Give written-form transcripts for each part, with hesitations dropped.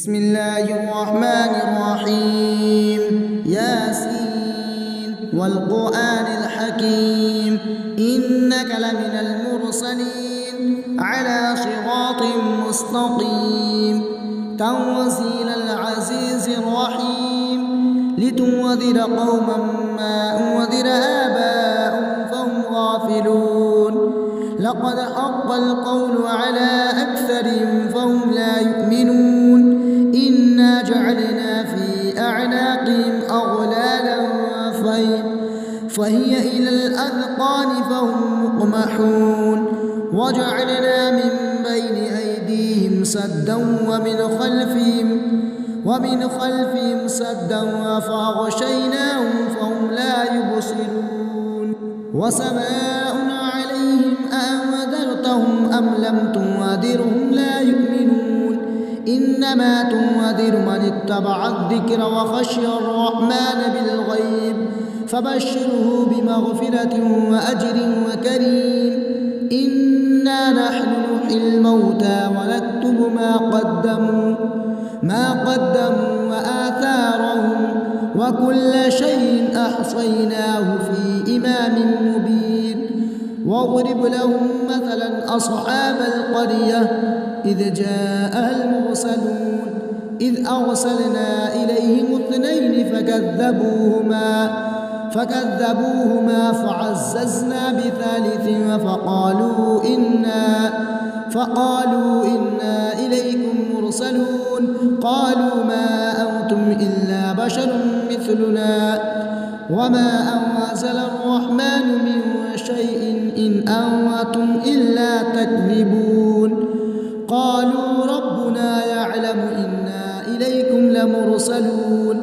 بسم الله الرحمن الرحيم. ياسين والقرآن الحكيم إنك لمن المرسلين على صراط مستقيم تنزيل العزيز الرحيم لتنذر قوما ما أنذر آباؤهم فهم غافلون لقد حق القول على أكثرهم فهم لا يؤمنون إنا جعلنا في أعناقهم أغلالا فهي إلى الأذقان فهم مقمحون وجعلنا من بين أيديهم سدا ومن خلفهم سدا فأغشيناهم فهم لا يبصرون وسواء عليهم أأنذرتهم أم لم تنذرهم لا يؤمنون إنما تنذر من اتبع الذكر وخشي الرحمن بالغيب فبشره بمغفرة وأجر وكريم. إنا نحن نحيي الموتى ونكتب ما قدموا وآثارهم وكل شيء أحصيناه في إمام مبين. واضرب لهم مثلا أصحاب القرية إذ جاءها المرسلون إذ أرسلنا إليهم اثنين فكذبوهما فعززنا بثالث فقالوا إنا إليكم مرسلون قالوا ما أنتم إلا بشر مثلنا وما أنزل الرحمن من شيء إن أنتم إلا تكذبون. قالوا ربنا يعلم إنا إليكم لمرسلون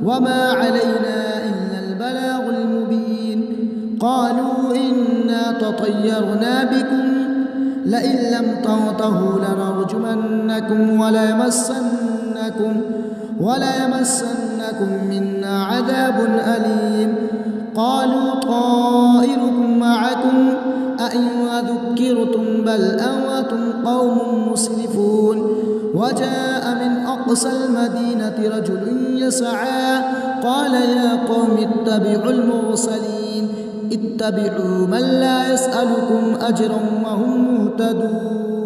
وما علينا إلا البلاغ المبين. قالوا إنا تطيرنا بكم لئن لم تنتهوا لنرجمنكم وليمسنكم منا عذاب أليم. قالوا طائركم معكم أئن ذكرتم بل أنتم قوم مسرفون. وجاء من أقصى المدينة رجل يسعى قال يا قوم اتبعوا المرسلين اتبعوا من لا يسألكم أجرا وهم مهتدون.